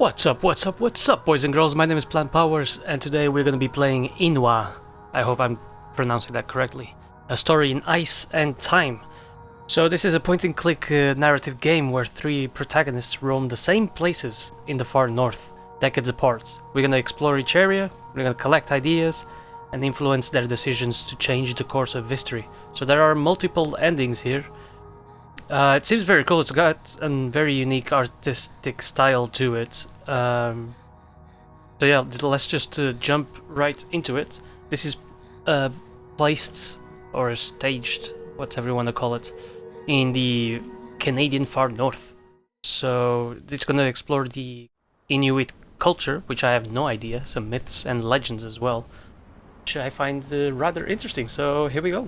What's up, what's up, what's up, boys and girls? My name is Plant Powers, and today we're gonna be playing Inua. I hope I'm pronouncing that correctly. A story in ice and time. So this is a point-and-click narrative game where three protagonists roam the same places in the far north, decades apart. We're gonna explore each area, we're gonna collect ideas, and influence their decisions to change the course of history. So there are multiple endings here. It seems very cool. It's got a very unique artistic style to it. So yeah, let's just jump right into it. This is placed or staged, whatever you want to call it, in the Canadian far north. So it's going to explore the Inuit culture, which I have no idea, some myths and legends as well, which I find rather interesting. So here we go.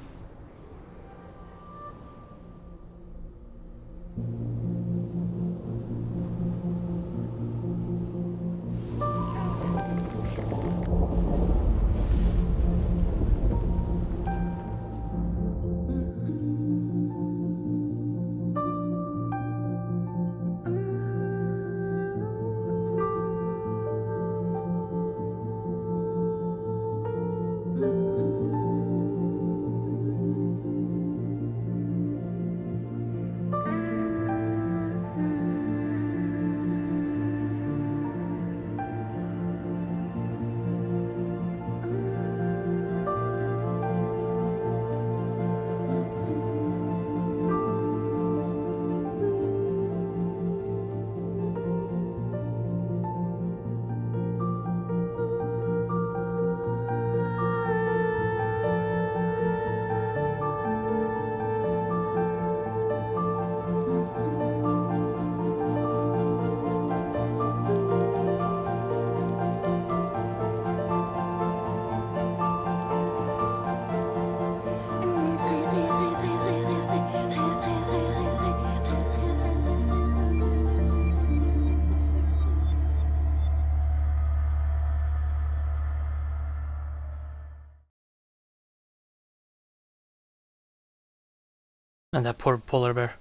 And that poor polar bear.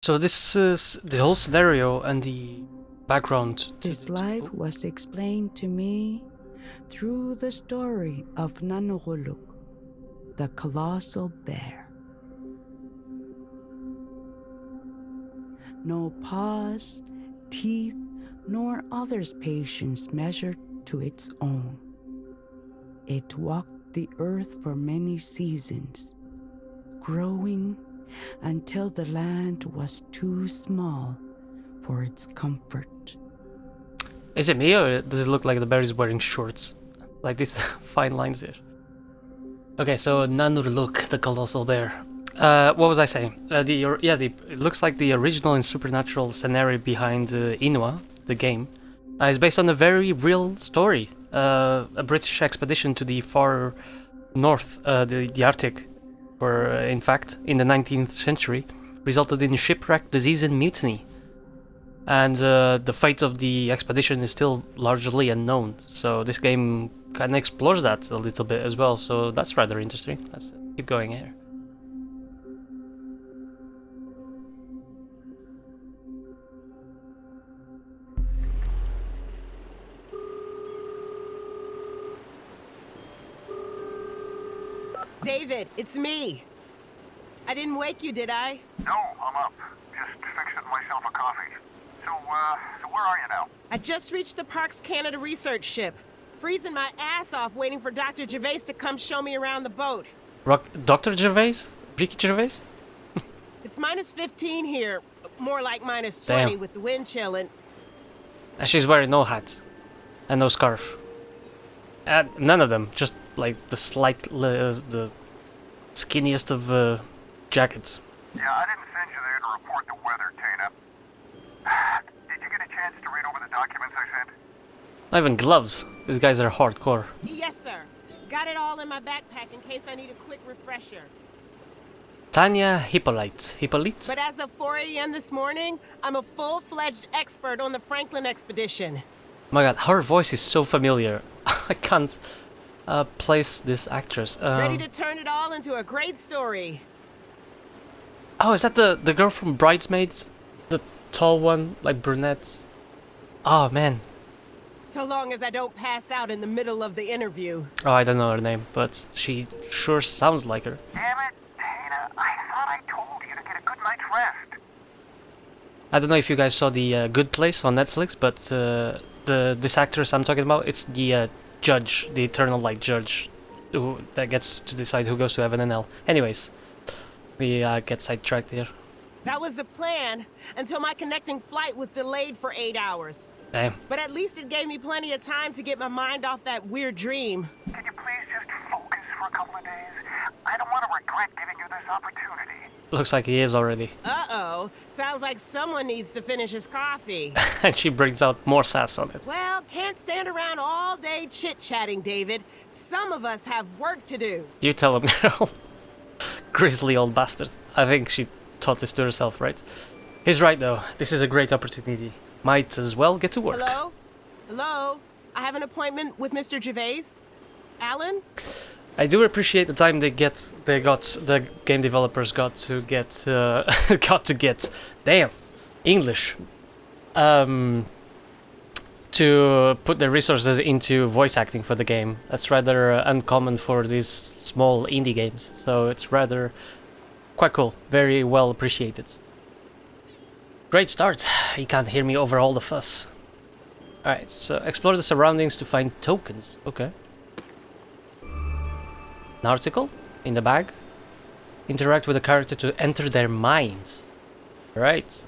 So this is the whole scenario and the background. His life was explained to me through the story of Nanuruluk, the colossal bear. No paws, teeth, nor others' patience measured to its own. It walked the earth for many seasons, growing until the land was too small for its comfort. Is it me, or does it look like the bear is wearing shorts? Like these fine lines here. Okay, so Nanurluk, the colossal bear. What was I saying? It looks like the original and supernatural scenario behind Inua, the game, is based on a very real story. A British expedition to the far north, the Arctic, in fact, in the 19th century, resulted in shipwreck, disease, and mutiny. And the fate of the expedition is still largely unknown. So this game kind of explores that a little bit as well. So that's rather interesting. Let's keep going here. David, it's me. I didn't wake you, did I? No, I'm up. Just fixing myself a coffee. So where are you now? I just reached the Parks Canada research ship. Freezing my ass off waiting for Dr. Gervais to come show me around the boat. Dr. Gervais? Ricky Gervais? It's minus 15 here. More like minus 20 Damn. with the wind chilling. And she's wearing no hat. And no scarf. And none of them. Just like the the skinniest of jackets. Yeah, I didn't send you there to report the weather, Taïna. Did you get a chance to read over the documents I sent? Not even gloves. These guys are hardcore. Yes, sir. Got it all in my backpack in case I need a quick refresher. Tanya Hippolyte. Hippolyte? But as of 4 a.m. this morning, I'm a full-fledged expert on the Franklin expedition. Oh my god, her voice is so familiar. I can't place this actress. Ready to turn it all into a great story. Oh, is that the girl from Bridesmaids? The tall one, like brunette? Oh man. So long as I don't pass out in the middle of the interview. Oh, I don't know her name, but she sure sounds like her. Damn it, Taïna. I thought I told you to get a good night's rest. I don't know if you guys saw the Good Place on Netflix, but this actress I'm talking about, it's the judge, the eternal like judge, that gets to decide who goes to heaven and hell. Anyways, we get sidetracked here. That was the plan until my connecting flight was delayed for 8 hours. Damn. But at least it gave me plenty of time to get my mind off that weird dream. Can you please just focus for a couple of days? I don't want to regret giving you this opportunity. Looks like he is already. Uh-oh. Sounds like someone needs to finish his coffee. And she brings out more sass on it. Well, can't stand around all day chit-chatting, David. Some of us have work to do. You tell him, girl. Grizzly old bastard. I think she taught this to herself, right? He's right, though. This is a great opportunity. Might as well get to work. Hello? Hello? I have an appointment with Mr. Gervais. Alan? I do appreciate the time the game developers got to get damn English to put their resources into voice acting for the game. That's rather uncommon for these small indie games, so it's rather quite cool. Very well appreciated. Great start. You can't hear me over all the fuss. Alright, so explore the surroundings to find tokens. Okay. An article in the bag. Interact with a character to enter their minds. Alright.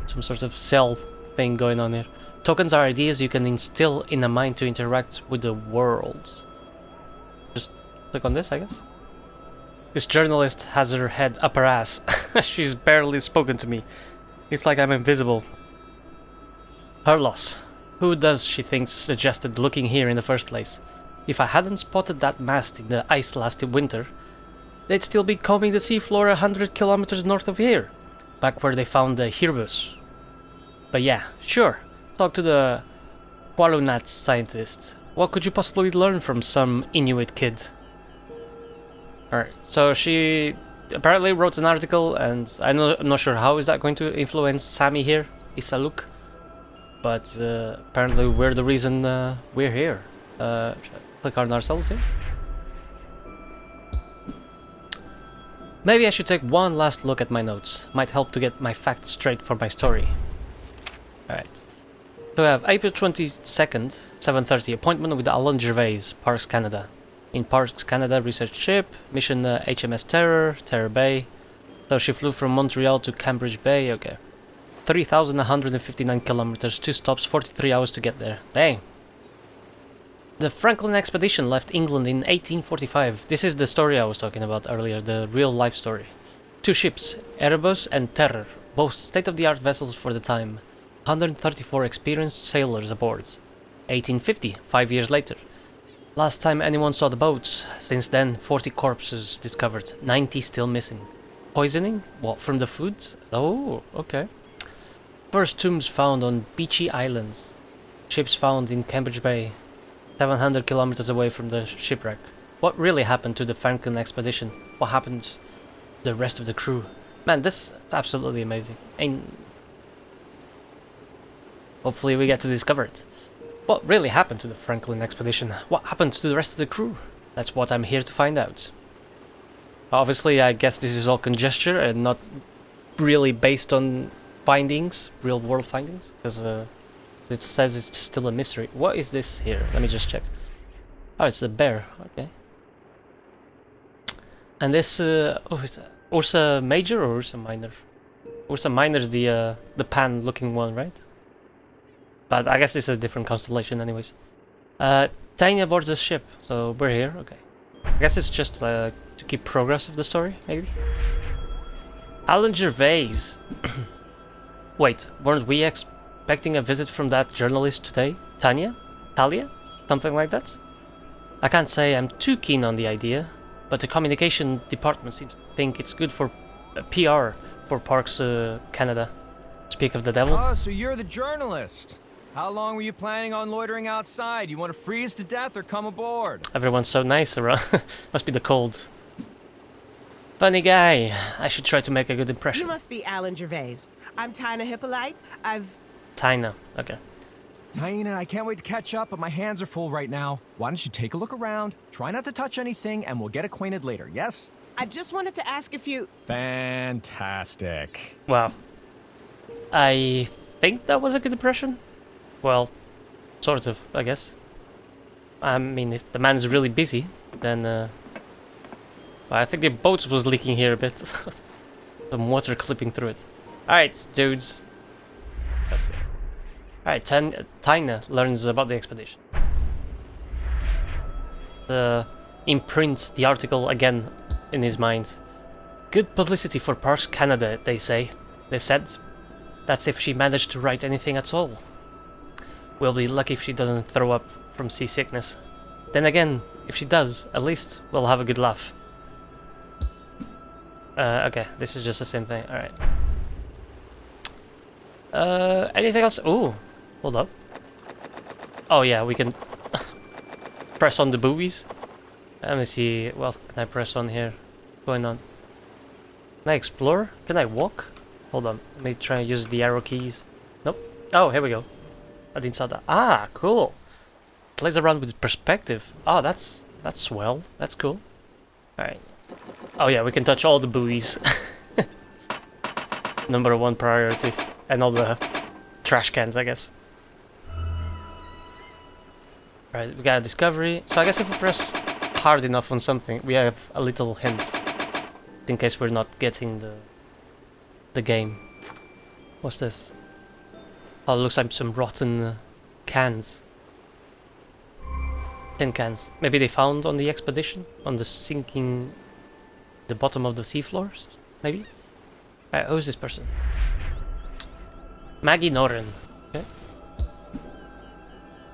Some sort of cell thing going on here. Tokens are ideas you can instill in a mind to interact with the world. Just click on this, I guess. This journalist has her head up her ass. She's barely spoken to me. It's like I'm invisible. Her loss. Who does she think suggested looking here in the first place? If I hadn't spotted that mast in the ice last winter, they'd still be combing the seafloor 100 kilometers north of here, back where they found the Hirbus. But yeah, sure, talk to the Walunat scientist. What could you possibly learn from some Inuit kid? Alright, so she apparently wrote an article, and I'm not sure how is that going to influence Sammy here, Isaluk. But apparently we're the reason we're here. Click on ourselves here. Maybe I should take one last look at my notes. Might help to get my facts straight for my story. Alright. So we have April 22nd, 7:30, appointment with Alan Gervais, Parks Canada. In Parks Canada research ship, mission HMS Terror, Terror Bay. So she flew from Montreal to Cambridge Bay, okay. 3,159 kilometers, 2 stops, 43 hours to get there. Dang. The Franklin expedition left England in 1845. This is the story I was talking about earlier, the real life story. 2 ships, Erebus and Terror, both state-of-the-art vessels for the time. 134 experienced sailors aboard. 1850, 5 years later. Last time anyone saw the boats. Since then, 40 corpses discovered, 90 still missing. Poisoning? What, from the food? Oh, okay. First tombs found on beachy islands. Ships found in Cambridge Bay, 700 kilometers away from the shipwreck. What really happened to the Franklin expedition? What happened to the rest of the crew? Man, this is absolutely amazing. And hopefully we get to discover it. What really happened to the Franklin expedition? What happened to the rest of the crew? That's what I'm here to find out. Obviously, I guess this is all conjecture and not really based on findings, real world findings, because it says it's still a mystery. What is this here? Let me just check. Oh, it's the bear. Okay. And this, oh, is that Ursa Major or Ursa Minor? Ursa Minor is the pan-looking one, right? But I guess this is a different constellation, anyways. Taïna boards the ship, so we're here. Okay. I guess it's just to keep progress of the story, maybe. Alan Gervais. Wait, weren't we expecting a visit from that journalist today? Talia? Something like that? I can't say I'm too keen on the idea, but the communication department seems to think it's good for PR for Parks Canada. Speak of the devil. Oh, so you're the journalist. How long were you planning on loitering outside? You want to freeze to death or come aboard? Everyone's so nice around. Must be the cold. Funny guy. I should try to make a good impression. You must be Alan Gervais. I'm Taïna Hippolyte. Taïna. Okay. Taïna, I can't wait to catch up, but my hands are full right now. Why don't you take a look around, try not to touch anything, and we'll get acquainted later, yes? I just wanted to ask if you... Fantastic. Wow. I think that was a good impression. Well, sort of, I guess. I mean, if the man's really busy, then... I think the boat was leaking here a bit. Some water clipping through it. Alright, dudes. Let's see. Alright, Taïna learns about the expedition. Imprint the article again in his mind. Good publicity for Parks Canada, they say. They said. That's if she managed to write anything at all. We'll be lucky if she doesn't throw up from seasickness. Then again, if she does, at least we'll have a good laugh. Okay, this is just the same thing. Alright. Anything else? Ooh, hold up. Oh yeah, we can press on the buoys. Let me see. Well, can I press on here? What's going on? Can I explore? Can I walk? Hold on. Let me try and use the arrow keys. Nope. Oh, here we go. I didn't saw that. Ah, cool. Plays around with perspective. Oh, that's swell. That's cool. Alright. Oh yeah, we can touch all the buoys. Number one priority. And all the trash cans, I guess. Right, we got a discovery. So I guess if we press hard enough on something, we have a little hint. In case we're not getting the game. What's this? Oh, it looks like some rotten cans. Tin cans. Maybe they found on the expedition? On the sinking... the bottom of the seafloors? Maybe? Alright, who's this person? Maggie Norton. Okay.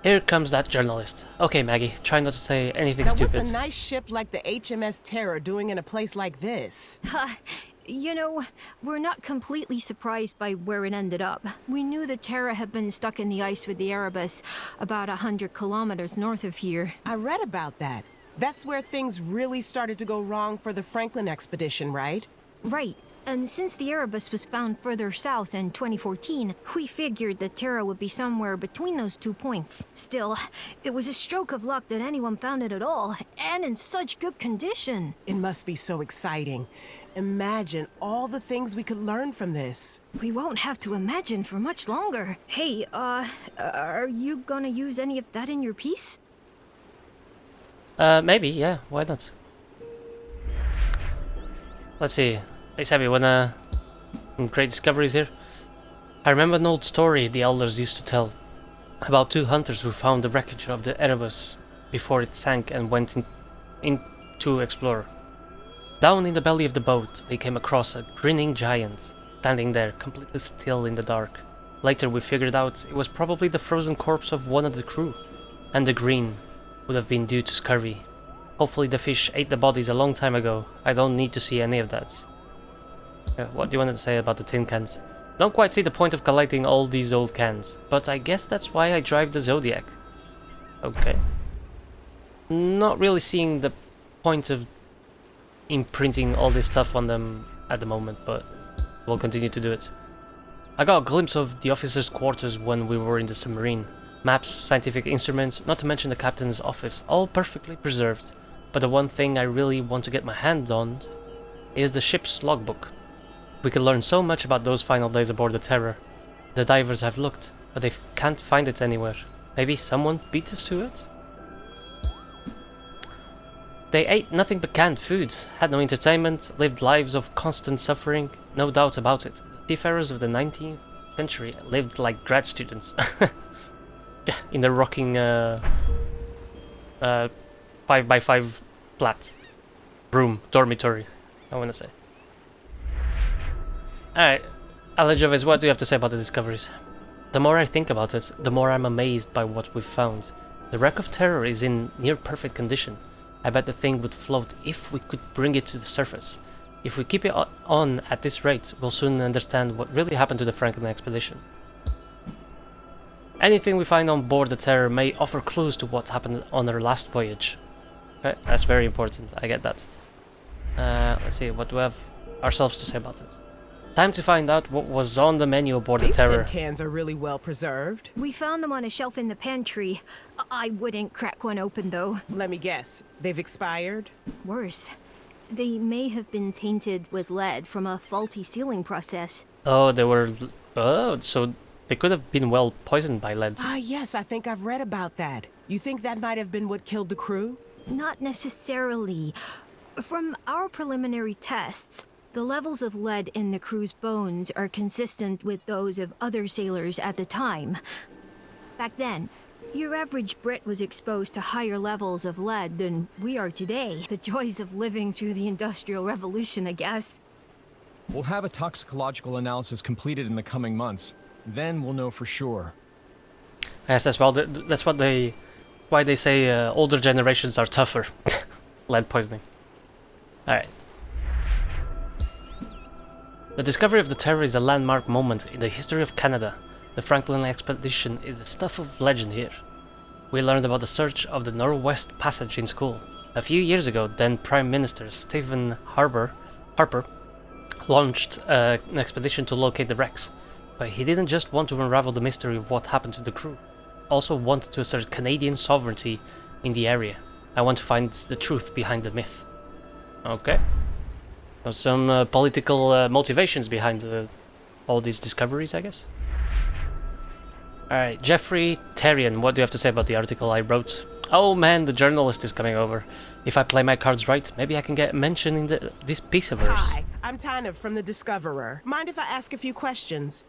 Here comes that journalist. Okay, Maggie, try not to say anything Now, stupid. what's a nice ship like the HMS Terror doing in a place like this? You know, we're not completely surprised by where it ended up. We knew the Terra had been stuck in the ice with the Erebus about 100 kilometers north of here. I read about that. That's where things really started to go wrong for the Franklin expedition, right? Right. And since the Erebus was found further south in 2014, we figured the Terra would be somewhere between those 2 points. Still, it was a stroke of luck that anyone found it at all, and in such good condition. It must be so exciting. Imagine all the things we could learn from this. We won't have to imagine for much longer. Hey, are you gonna use any of that in your piece? Maybe, yeah, why not? Let's see. Hey Sammy, wanna... some great discoveries here? I remember an old story the elders used to tell about two hunters who found the wreckage of the Erebus before it sank and went in to explore. Down in the belly of the boat, they came across a grinning giant, standing there, completely still in the dark. Later we figured out it was probably the frozen corpse of one of the crew, and the green would have been due to scurvy. Hopefully the fish ate the bodies a long time ago. I don't need to see any of that. What do you want to say about the tin cans? Don't quite see the point of collecting all these old cans, but I guess that's why I drive the Zodiac. Okay. Not really seeing the point of imprinting all this stuff on them at the moment, but we'll continue to do it. I got a glimpse of the officers' quarters when we were in the submarine. Maps, scientific instruments, not to mention the captain's office, all perfectly preserved. But the one thing I really want to get my hand on is the ship's logbook. We could learn so much about those final days aboard the Terror. The divers have looked, but they can't find it anywhere. Maybe someone beat us to it? They ate nothing but canned food, had no entertainment, lived lives of constant suffering, no doubt about it. The seafarers of the 19th century lived like grad students. In the rocking 5x5 flat room, dormitory, I want to say. Alright, Alejovis, what do you have to say about the discoveries? The more I think about it, the more I'm amazed by what we've found. The wreck of Terror is in near perfect condition. I bet the thing would float if we could bring it to the surface. If we keep it on at this rate, we'll soon understand what really happened to the Franklin expedition. Anything we find on board the Terror may offer clues to what happened on our last voyage. Okay, that's very important, I get that. Let's see, what do we have ourselves to say about it? Time to find out what was on the menu aboard the These tin Terror. cans are really well preserved. We found them on a shelf in the pantry. I wouldn't crack one open, though. Let me guess, they've expired? Worse, they may have been tainted with lead from a faulty sealing process. Oh, they were... Oh, so they could have been well poisoned by lead. Ah, yes, I think I've read about that. You think that might have been what killed the crew? Not necessarily. From our preliminary tests, the levels of lead in the crew's bones are consistent with those of other sailors at the time. Back then, your average Brit was exposed to higher levels of lead than we are today. The joys of living through the Industrial Revolution, I guess. We'll have a toxicological analysis completed in the coming months. Then we'll know for sure. Yes, that's why they say older generations are tougher. Lead poisoning. Alright. The discovery of the Terror is a landmark moment in the history of Canada. The Franklin expedition is the stuff of legend here. We learned about the search of the Northwest Passage in school. A few years ago, then Prime Minister Stephen Harper launched an expedition to locate the wrecks. But he didn't just want to unravel the mystery of what happened to the crew. Also wanted to assert Canadian sovereignty in the area. I want to find the truth behind the myth. Okay. So some political motivations behind all these discoveries, I guess. Alright, Jeffrey Terrian, what do you have to say about the article I wrote? Oh man, the journalist is coming over. If I play my cards right, maybe I can get mentioned in this piece of hers. Hi, I'm Taïna from The Discoverer. Mind if I ask a few questions?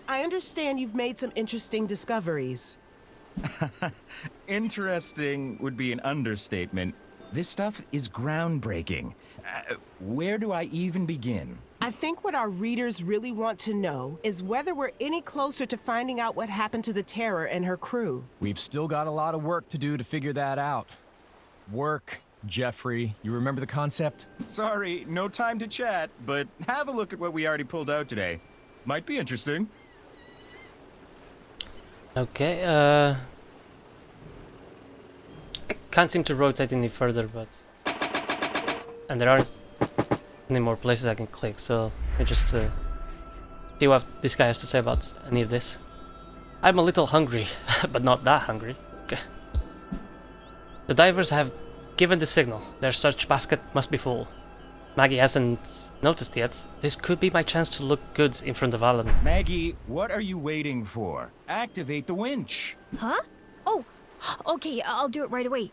I understand you've made some interesting discoveries. Interesting would be an understatement. This stuff is groundbreaking. Where do I even begin? I think what our readers really want to know is whether we're any closer to finding out what happened to the Terror and her crew. We've still got a lot of work to do to figure that out. Work, Jeffrey. You remember the concept? Sorry, no time to chat, but have a look at what we already pulled out today. Might be interesting. Okay, I can't seem to rotate any further, but... And there aren't any more places I can click, so I just see what this guy has to say about any of this. I'm a little hungry, but not that hungry. Okay. The divers have given the signal. Their search basket must be full. Maggie hasn't noticed yet. This could be my chance to look good in front of Alan. Maggie, what are you waiting for? Activate the winch. Huh? Oh, okay, I'll do it right away.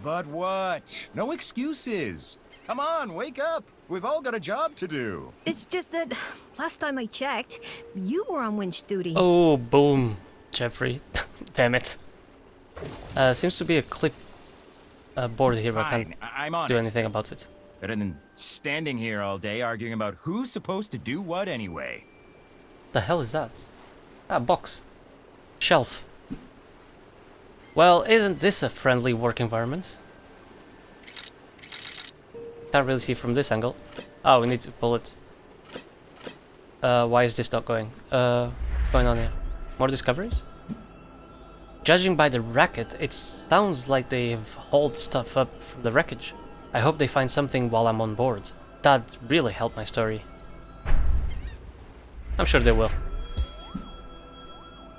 But what? No excuses. Come on, wake up. We've all got a job to do. It's just that last time I checked, you were on winch duty. Oh, boom, Jeffrey. Damn it. Seems to be a clip board here, but I Fine, can't I'm on do it. anything about it. Better than standing here all day arguing about who's supposed to do what anyway. The hell is that? Ah, box. Shelf. Well, isn't this a friendly work environment? Can't really see from this angle. Oh, we need to pull it. Why is this not going? What's going on here? More discoveries? Judging by the racket, it sounds like they've hauled stuff up from the wreckage. I hope they find something while I'm on board. That'd really help my story. I'm sure they will.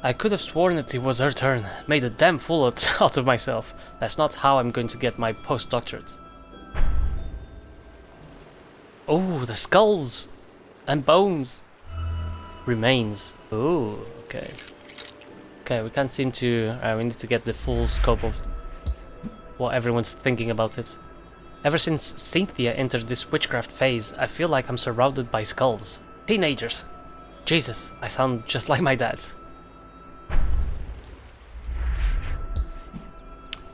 I could have sworn that it was her turn. Made a damn fool out of myself. That's not how I'm going to get my postdoctorate. Oh, the skulls! And bones! Remains. Oh, okay. Okay, we can't seem to... we need to get the full scope of what everyone's thinking about it. Ever since Cynthia entered this witchcraft phase, I feel like I'm surrounded by skulls. Teenagers! Jesus, I sound just like my dad.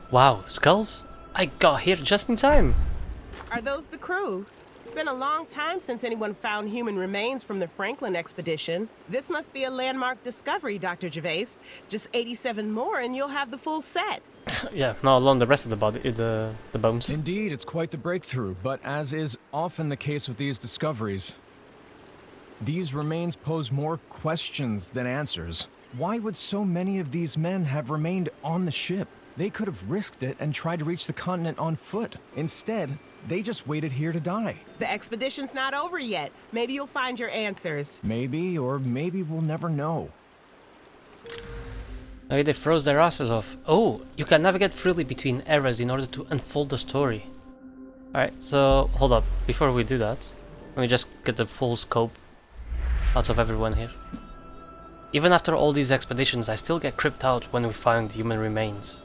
Wow, skulls? I got here just in time. Are those the crew? It's been a long time since anyone found human remains from the Franklin expedition. This must be a landmark discovery, Dr. Gervais. Just 87 more and you'll have the full set. Yeah, not alone the rest of the body, the bones. Indeed, it's quite the breakthrough, but as is often the case with these discoveries, these remains pose more questions than answers. Why would so many of these men have remained on the ship? They could have risked it and tried to reach the continent on foot. Instead, They just waited here to die. The expedition's not over yet. Maybe you'll find your answers. Maybe, or maybe we'll never know. Maybe they froze their asses off. Oh, you can navigate freely between eras in order to unfold the story. Alright, so hold up. Before we do that, let me just get the full scope out of everyone here. Even after all these expeditions, I still get creeped out when we find human remains.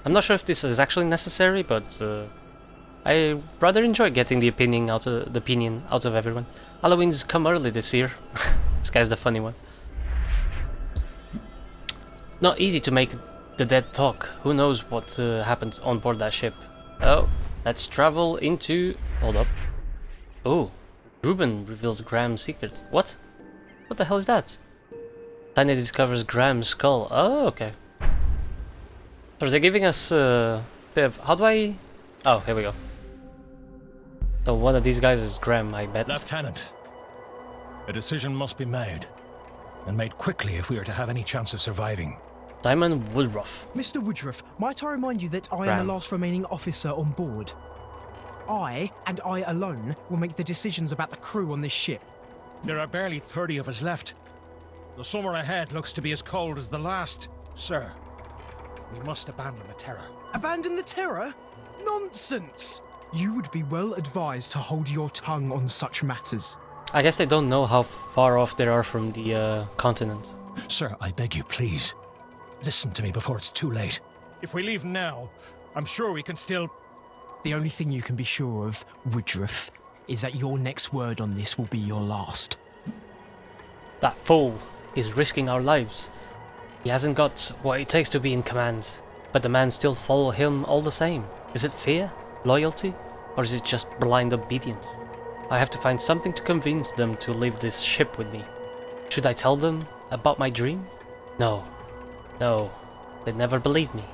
I'm not sure if this is actually necessary, but I rather enjoy getting the opinion out of everyone. Halloween's come early this year. This guy's the funny one. Not easy to make the dead talk. Who knows what happened on board that ship? Oh, let's travel into... Hold up. Oh, Ruben reveals Graham's secret. What? What the hell is that? Taïna discovers Graham's skull. Oh, okay. So they're giving us a bit of... How do I... Oh, here we go. So one of these guys is Graham, I bet. Lieutenant, a decision must be made, and made quickly if we are to have any chance of surviving. Simon Woodruff. Mr. Woodruff, might I remind you that I am Graham. the last remaining officer on board? I, and I alone, will make the decisions about the crew on this ship. There are barely 30 of us left. The summer ahead looks to be as cold as the last. Sir, we must abandon the Terror. Abandon the Terror? Nonsense! You would be well advised to hold your tongue on such matters. I guess they don't know how far off they are from the continent. Sir, I beg you, please. Listen to me before it's too late. If we leave now, I'm sure we can still... The only thing you can be sure of, Woodruff, is that your next word on this will be your last. That fool is risking our lives. He hasn't got what it takes to be in command, but the men still follow him all the same. Is it fear? Loyalty? Or is it just blind obedience? I have to find something to convince them to leave this ship with me. Should I tell them about my dream? No. No. They'd never believe me.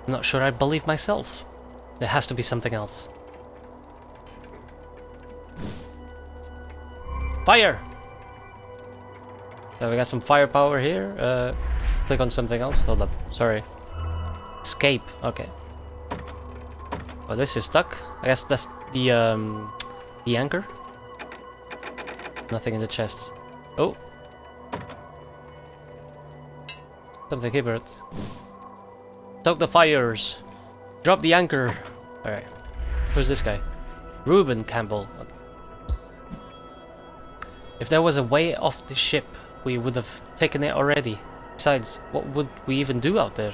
I'm not sure I'd believe myself. There has to be something else. Fire! So we got some firepower here. Click on something else. Hold up. Sorry. Escape. Okay. Well, this is stuck. I guess that's the anchor. Nothing in the chests. Oh. Something here, but stoke the fires. Drop the anchor. Alright. Who's this guy? Reuben Campbell. Okay. If there was a way off the ship, we would have taken it already. Besides, what would we even do out there?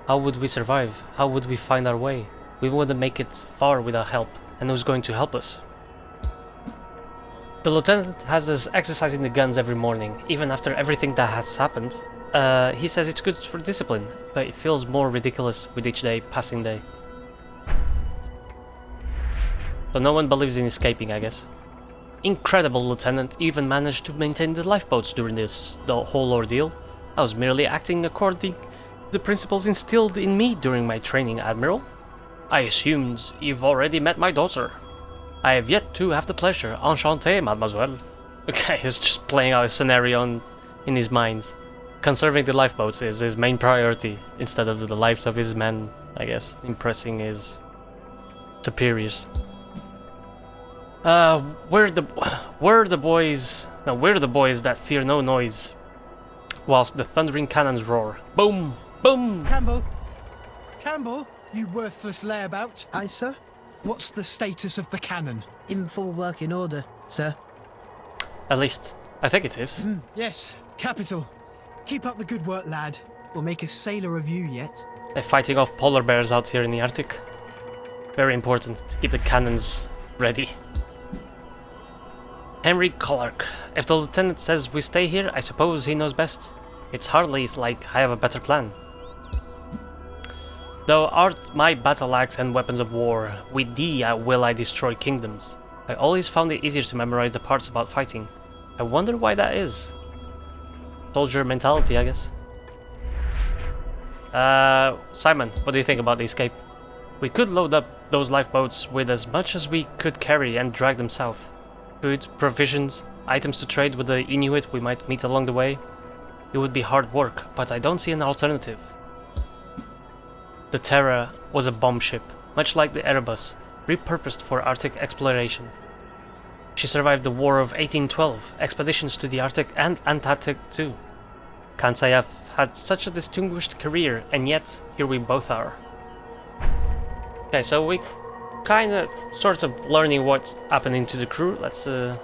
How would we survive? How would we find our way? We wouldn't make it far without help. And who's going to help us? The lieutenant has us exercising the guns every morning, even after everything that has happened. He says it's good for discipline, but it feels more ridiculous with each passing day. So no one believes in escaping, I guess. Incredible, Lieutenant. You even managed to maintain the lifeboats during the whole ordeal. I was merely acting according to the principles instilled in me during my training, Admiral. I assumed you've already met my daughter. I have yet to have the pleasure. Enchanté, mademoiselle. Okay, he's just playing out a scenario in his mind. Conserving the lifeboats is his main priority, instead of the lives of his men, I guess. Impressing his superiors. We're the boys that fear no noise, whilst the thundering cannons roar. Boom! Boom! Campbell, you worthless layabout. Aye, sir? What's the status of the cannon? In full working order, sir. At least, I think it is. Yes, capital. Keep up the good work, lad. We'll make a sailor of you yet. They're fighting off polar bears out here in the Arctic. Very important to keep the cannons ready. Henry Clark. If the lieutenant says we stay here, I suppose he knows best. It's hardly like I have a better plan. Though art my battle axe and weapons of war, with thee will I destroy kingdoms. I always found it easier to memorize the parts about fighting. I wonder why that is. Soldier mentality, I guess. Simon, what do you think about the escape? We could load up those lifeboats with as much as we could carry and drag them south. Food, provisions, items to trade with the Inuit we might meet along the way. It would be hard work, but I don't see an alternative. The Terra was a bomb ship. much like the Erebus, repurposed for Arctic exploration. She survived the War of 1812, expeditions to the Arctic and Antarctic too. Can't say I've had such a distinguished career, and yet here we both are. Okay, so we kinda sort of learning what's happening to the crew. Let's have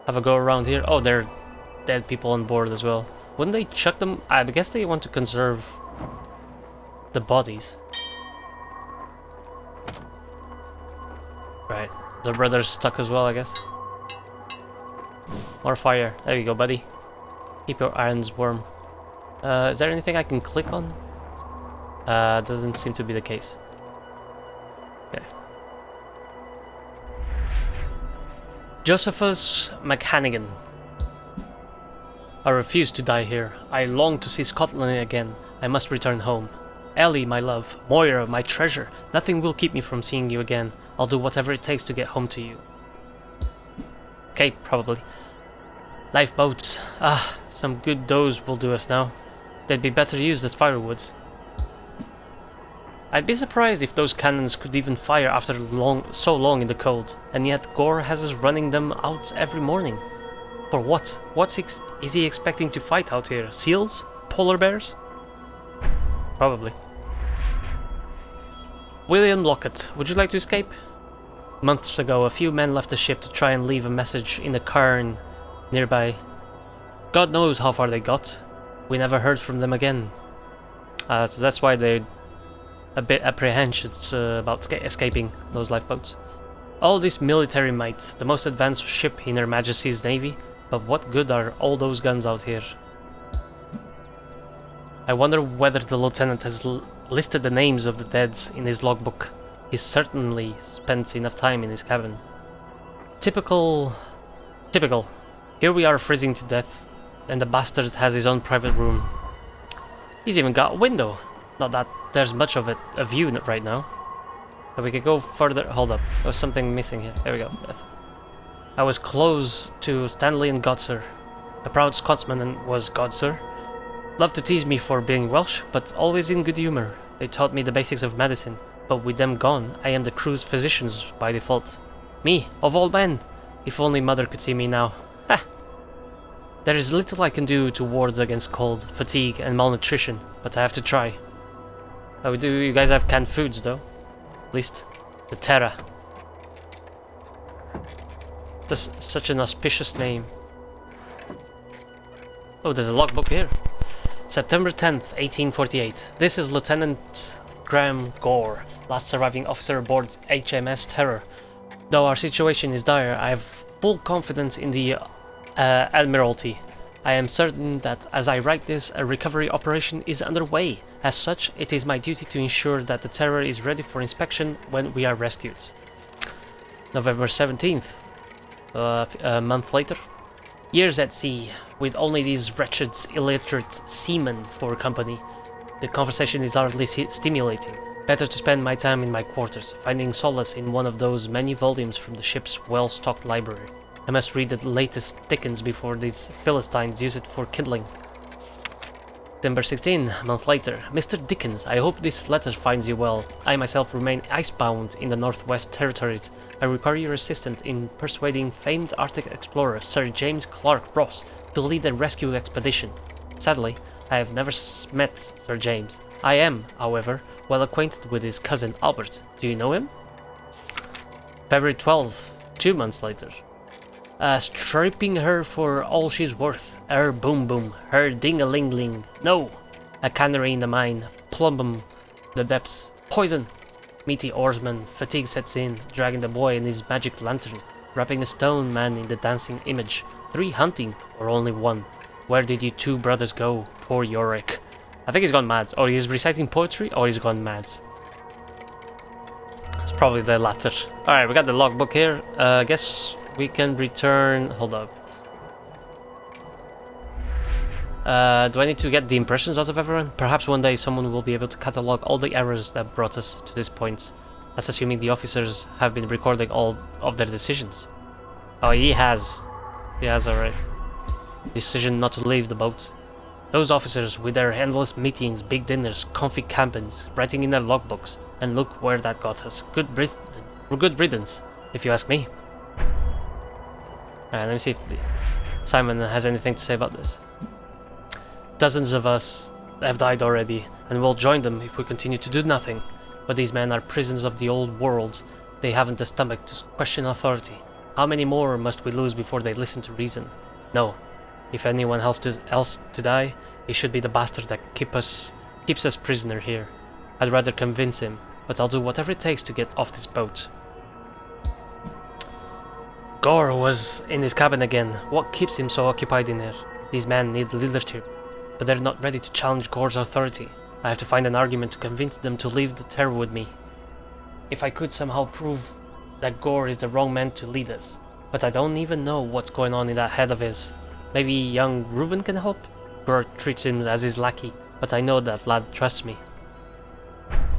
a go around here. Oh, there are dead people on board as well. Wouldn't they chuck them? I guess they want to conserve the bodies. Right, the brother's stuck as well, I guess. More fire. There you go, buddy. Keep your irons warm. Is there anything I can click on? Doesn't seem to be the case. Okay. Josephus McHannigan. I refuse to die here. I long to see Scotland again. I must return home. Ellie, my love. Moira, my treasure. Nothing will keep me from seeing you again. I'll do whatever it takes to get home to you. Okay, probably. Lifeboats. Ah, some good does will do us now. They'd be better used as firewoods. I'd be surprised if those cannons could even fire after so long in the cold, and yet Gore has us running them out every morning. For what? Is he expecting to fight out here? Seals? Polar bears? Probably. William Lockett, would you like to escape? Months ago, a few men left the ship to try and leave a message in a cairn nearby. God knows how far they got. We never heard from them again. So that's why they're a bit apprehensive about escaping those lifeboats. All this military might, the most advanced ship in Her Majesty's Navy, but what good are all those guns out here? I wonder whether the lieutenant has listed the names of the deads in his logbook. He certainly spent enough time in his cabin. Typical. Here we are freezing to death, and the bastard has his own private room. He's even got a window. Not that there's much of a view right now. So we could go further. Hold up, there's something missing here. There we go. I was close to Stanley and Godser. A proud Scotsman and was Godser. Loved to tease me for being Welsh, but always in good humor. They taught me the basics of medicine, but with them gone, I am the crew's physician by default. Me, of all men! If only Mother could see me now. Ha! There is little I can do to ward against cold, fatigue, and malnutrition, but I have to try. Oh, you guys have canned foods, though. At least, the Terra. That's such an auspicious name. Oh, there's a logbook here. September 10th, 1848. This is Lieutenant Graham Gore, last surviving officer aboard HMS Terror. Though our situation is dire, I have full confidence in the Admiralty. I am certain that as I write this, a recovery operation is underway. As such, it is my duty to ensure that the Terror is ready for inspection when we are rescued. November 17th. A month later. Years at sea, with only these wretched, illiterate seamen for company. The conversation is hardly stimulating. Better to spend my time in my quarters, finding solace in one of those many volumes from the ship's well-stocked library. I must read the latest Dickens before these Philistines use it for kindling. December 16, a month later. Mr. Dickens, I hope this letter finds you well. I myself remain icebound in the Northwest Territories. I require your assistance in persuading famed Arctic explorer Sir James Clark Ross to lead a rescue expedition. Sadly, I have never met Sir James. I am, however, well acquainted with his cousin Albert. Do you know him? February 12th, 2 months later. Stripping her for all she's worth. Her boom boom, her ding-a-ling-ling. No! A cannery in the mine, plumb the depths. Poison! Meaty oarsman, fatigue sets in, dragging the boy in his magic lantern, wrapping the stone man in the dancing image. 3 hunting, or only 1? Where did you 2 brothers go? Poor Yorick. I think he's gone mad. Or he's reciting poetry, or he's gone mad. It's probably the latter. Alright, we got the logbook here. I guess we can return... Hold up. Do I need to get the impressions out of everyone? Perhaps one day someone will be able to catalog all the errors that brought us to this point. That's assuming the officers have been recording all of their decisions. Oh, he has. He has, alright. Decision not to leave the boat. Those officers, with their endless meetings, big dinners, comfy cabins, writing in their logbooks, And look where that got us. Good riddance, if you ask me. Alright, let me see if Simon has anything to say about this. Dozens of us have died already, and we'll join them if we continue to do nothing. But these men are prisoners of the old world. They haven't the stomach to question authority. How many more must we lose before they listen to reason? No. If anyone else to die, it should be the bastard that keeps us prisoner here. I'd rather convince him, but I'll do whatever it takes to get off this boat. Gore was in his cabin again. What keeps him so occupied in there? These men need leadership, but they're not ready to challenge Gore's authority. I have to find an argument to convince them to leave the terror with me. If I could somehow prove that Gore is the wrong man to lead us, but I don't even know what's going on in that head of his. Maybe young Reuben can help? Gore treats him as his lackey, but I know that lad trusts me.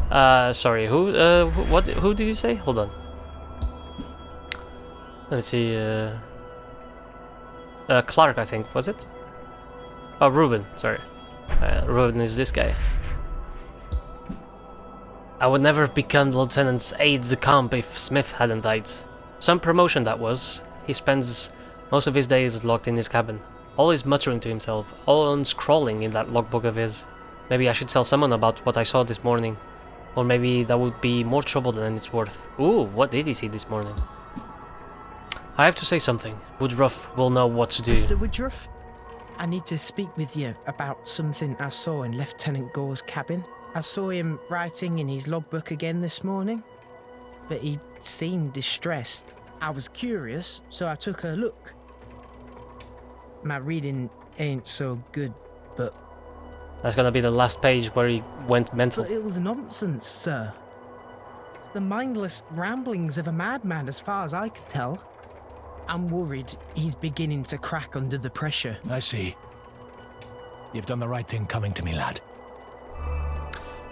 Sorry, who did you say? Hold on. Let me see, Clark, I think, was it? Oh, Reuben, sorry. Reuben is this guy. I would never have become the lieutenant's aide-de-camp if Smith hadn't died. Some promotion that was. He spends most of his days locked in his cabin, always muttering to himself, alone scrawling in that logbook of his. Maybe I should tell someone about what I saw this morning. Or maybe that would be more trouble than it's worth. Ooh, what did he see this morning? I have to say something. Woodruff will know what to do. Mr. Woodruff, I need to speak with you about something I saw in Lieutenant Gore's cabin. I saw him writing in his logbook again this morning, but he seemed distressed. I was curious, so I took a look. My reading ain't so good, but... That's gonna be the last page where he went mental. But it was nonsense, sir. The mindless ramblings of a madman as far as I could tell. I'm worried he's beginning to crack under the pressure. I see. You've done the right thing coming to me, lad.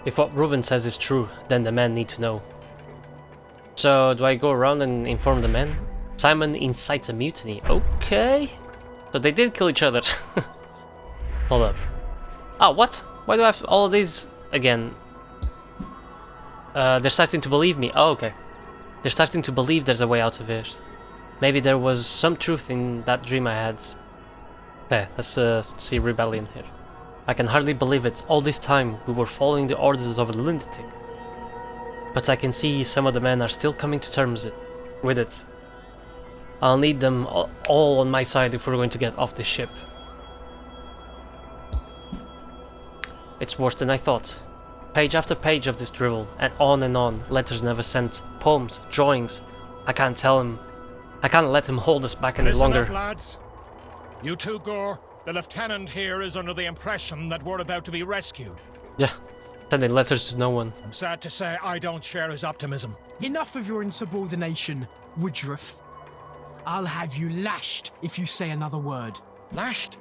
If what Reuben says is true, then the men need to know. So, do I go around and inform the men? Simon incites a mutiny. Okay. So they did kill each other. Hold up. Oh, what? Why do I have all of these again? They're starting to believe me. Oh, okay. They're starting to believe there's a way out of it. Maybe there was some truth in that dream I had. Okay, let's see rebellion here. I can hardly believe it. All this time we were following the orders of a lunatic. But I can see some of the men are still coming to terms with it. I'll need them all on my side if we're going to get off this ship. It's worse than I thought. Page after page of this drivel, and on, letters never sent, poems, drawings. I can't let him hold us back any longer. Listen up, lads. You two, Gore. The lieutenant here is under the impression that we're about to be rescued. Yeah, sending letters to no one. I'm sad to say I don't share his optimism. Enough of your insubordination, Woodruff. I'll have you lashed if you say another word. Lashed?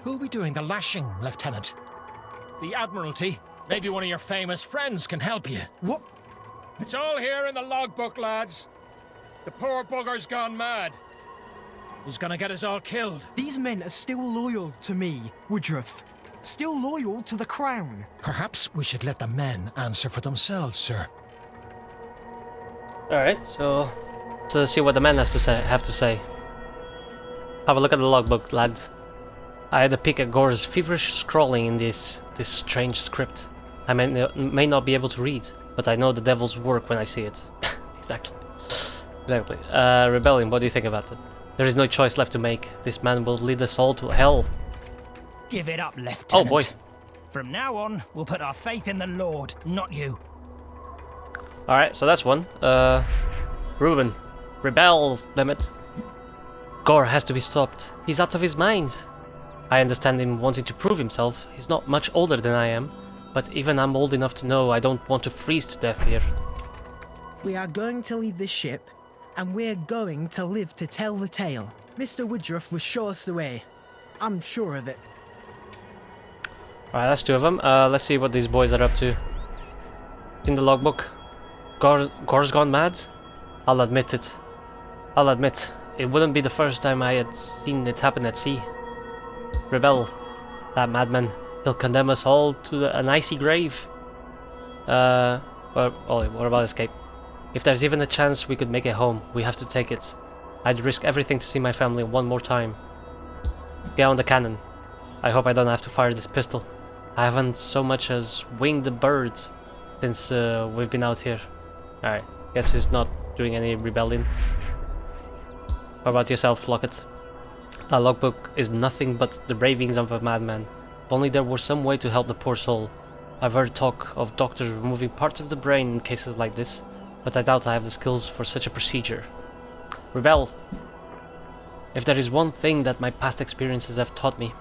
Who'll be doing the lashing, Lieutenant? The Admiralty? Maybe one of your famous friends can help you. What? It's all here in the logbook, lads. The poor bugger's gone mad. He's gonna get us all killed. These men are still loyal to me, Woodruff. Still loyal to the Crown. Perhaps we should let the men answer for themselves, sir. Alright, so let's see what the men have to say. Have a look at the logbook, lad. I had a peek at Gore's feverish scrawling in this strange script. I may not be able to read, but I know the devil's work when I see it. Exactly. Rebellion, what do you think about it? There is no choice left to make. This man will lead us all to hell. Give it up, Lieutenant. Oh boy. From now on, we'll put our faith in the Lord, not you. Alright, so that's one. Reuben. Rebels, damn it. Gore has to be stopped. He's out of his mind. I understand him wanting to prove himself. He's not much older than I am, but even I'm old enough to know I don't want to freeze to death here. We are going to leave this ship, and we're going to live to tell the tale. Mr. Woodruff will show us the way. I'm sure of it. Alright, that's two of them. Let's see what these boys are up to. In the logbook. Gore's gone mad? I'll admit it. It wouldn't be the first time I had seen it happen at sea. Rebel. That madman. He'll condemn us all to an icy grave. But Ollie, what about escape? If there's even a chance we could make it home, we have to take it. I'd risk everything to see my family one more time. Get on the cannon. I hope I don't have to fire this pistol. I haven't so much as winged the birds since we've been out here. Alright, guess he's not doing any rebellion. What about yourself, Lockett? That logbook is nothing but the ravings of a madman. If only there were some way to help the poor soul. I've heard talk of doctors removing parts of the brain in cases like this, but I doubt I have the skills for such a procedure. Rebel! If there is one thing that my past experiences have taught me,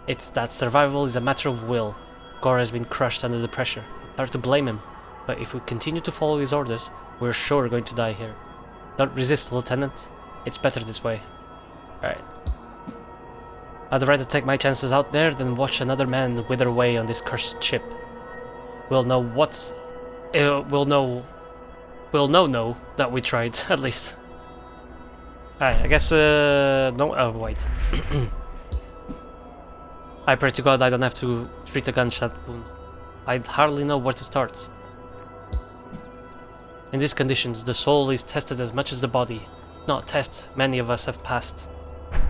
it's that survival is a matter of will. Gore has been crushed under the pressure. It's hard to blame him, but if we continue to follow his orders, we're sure going to die here. Don't resist, Lieutenant. It's better this way. Alright. I'd rather take my chances out there than watch another man wither away on this cursed ship. We'll know what... We'll know that we tried, at least. Alright, I guess, no, oh, wait. I pray to God I don't have to treat a gunshot wound. I'd hardly know where to start. In these conditions, the soul is tested as much as the body. Not a test many of us have passed.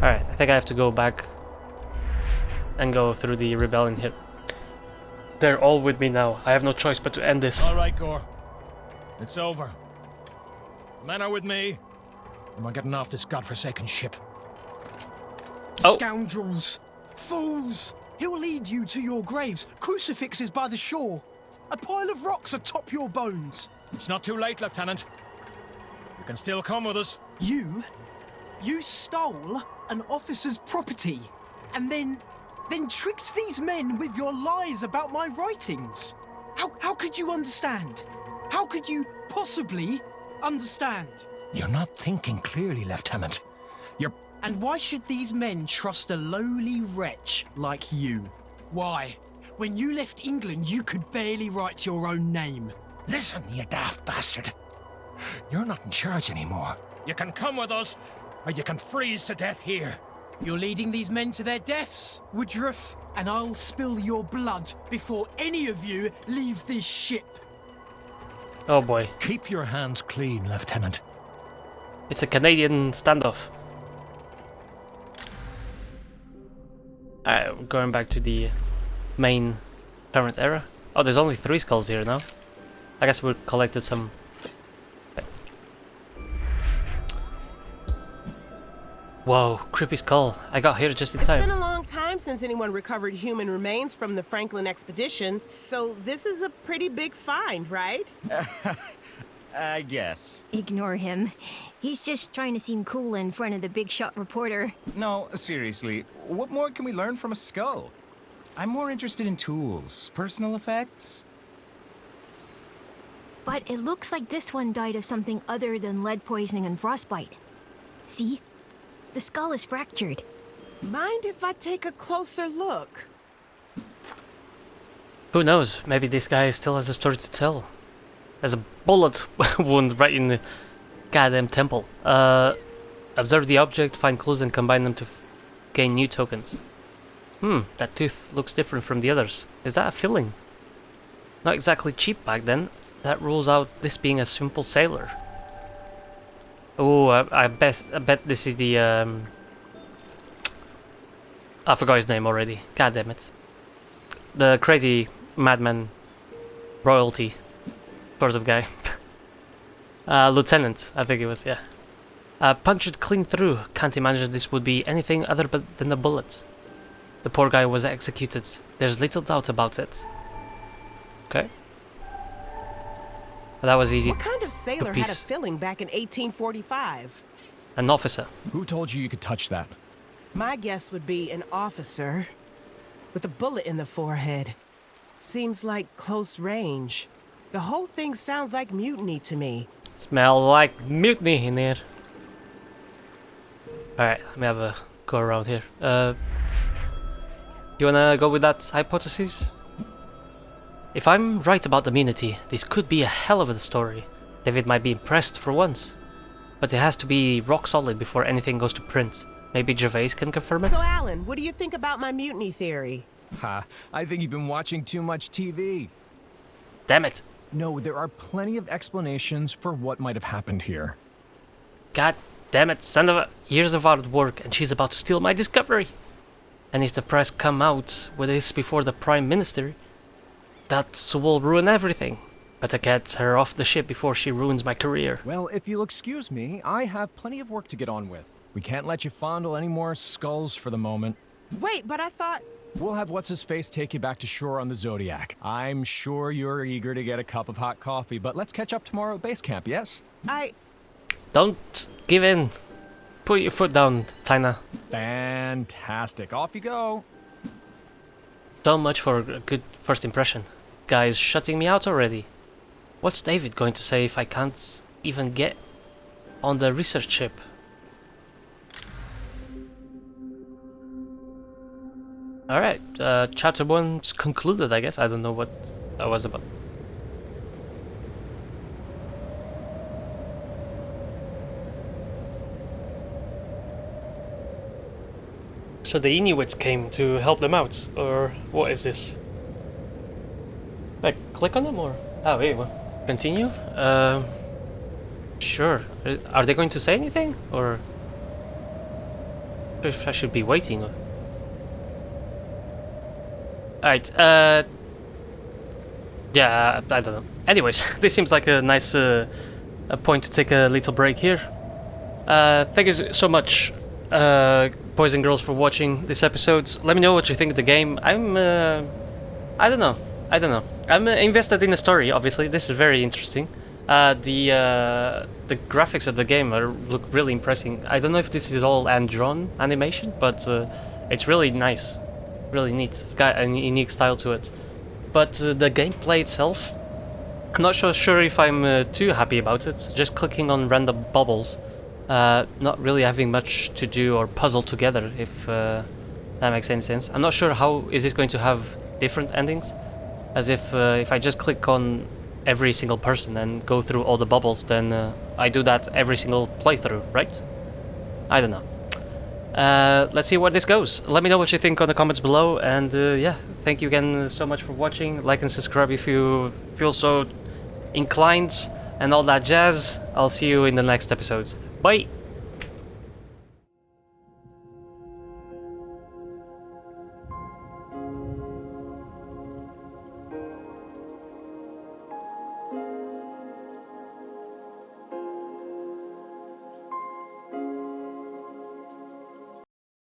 Alright, I think I have to go back and go through the rebellion here. They're all with me now. I have no choice but to end this. Alright, Gore. It's over. The men are with me. And we're getting off this godforsaken ship. Oh. Scoundrels! Fools! He'll lead you to your graves. Crucifixes by the shore. A pile of rocks atop your bones. It's not too late, Lieutenant. You can still come with us. You stole an officer's property and then tricked these men with your lies about my writings. How could you understand? How could you possibly understand? You're not thinking clearly, Lieutenant. And why should these men trust a lowly wretch like you? Why? When you left England, you could barely write your own name. Listen, you daft bastard. You're not in charge anymore. You can come with us, or you can freeze to death here. You're leading these men to their deaths, Woodruff, and I'll spill your blood before any of you leave this ship. Oh boy. Keep your hands clean, Lieutenant. It's a Canadian standoff. Alright, going back to the main current era. Oh, there's only 3 skulls here now. I guess we collected some. Whoa, creepy skull. I got here just in time. It's been a long time since anyone recovered human remains from the Franklin expedition, so this is a pretty big find, right? I guess. Ignore him. He's just trying to seem cool in front of the big shot reporter. No, seriously, what more can we learn from a skull? I'm more interested in tools, personal effects. But it looks like this one died of something other than lead poisoning and frostbite. See? The skull is fractured. Mind if I take a closer look? Who knows? Maybe this guy still has a story to tell. There's a bullet wound right in the goddamn temple. Observe the object, find clues and combine them to gain new tokens. That tooth looks different from the others. Is that a filling? Not exactly cheap back then. That rules out this being a simple sailor. Oh, I bet this is the I forgot his name already. God damn it. The crazy madman royalty sort of guy. Lieutenant, I think it was, yeah. Punctured clean through. Can't imagine this would be anything other than a bullet. The poor guy was executed. There's little doubt about it. Okay. That was easy. What kind of sailor had a filling back in 1845? An officer. Who told you you could touch that? My guess would be an officer with a bullet in the forehead. Seems like close range. The whole thing sounds like mutiny to me. Smells like mutiny in here. Alright, let me have a go around here. You wanna go with that hypothesis? If I'm right about immunity, this could be a hell of a story. David might be impressed for once. But it has to be rock solid before anything goes to print. Maybe Gervais can confirm it? So Alan, what do you think about my mutiny theory? Ha, I think you've been watching too much TV. Damn it. No, there are plenty of explanations for what might have happened here. God damn it, son of a... Years of hard work, and she's about to steal my discovery. And if the press come out with this before the Prime Minister, that will ruin everything. Better get her off the ship before she ruins my career. Well, if you'll excuse me, I have plenty of work to get on with. We can't let you fondle any more skulls for the moment. Wait, but I thought... We'll have What's-His-Face take you back to shore on the Zodiac. I'm sure you're eager to get a cup of hot coffee, but let's catch up tomorrow at base camp, yes? Don't give in. Put your foot down, Taïna. Fantastic. Off you go. So much for a good first impression. Guy's shutting me out already. What's David going to say if I can't even get on the research ship? Alright, chapter 1's concluded, I guess. I don't know what that was about. So the Inuits came to help them out, or what is this? Like, click on them, or... Oh, wait, what? Continue? Sure. Are they going to say anything, or... I should be waiting. Alright, yeah, I don't know. Anyways, this seems like a nice a point to take a little break here. Thank you so much, boys and girls, for watching this episode. Let me know what you think of the game. I don't know. I'm invested in the story, obviously. This is very interesting. The graphics of the game look really impressive. I don't know if this is all hand-drawn animation, but it's really nice. Really neat. It's got a unique style to it. But the gameplay itself, I'm not sure if I'm too happy about it. Just clicking on random bubbles, not really having much to do or puzzle together, if that makes any sense. I'm not sure how is it going to have different endings, as if I just click on every single person and go through all the bubbles, then I do that every single playthrough, right? I don't know. Let's see where this goes. Let me know what you think on the comments below, and yeah, thank you again so much for watching. Like and subscribe if you feel so inclined, and all that jazz. I'll see you in the next episodes. Bye!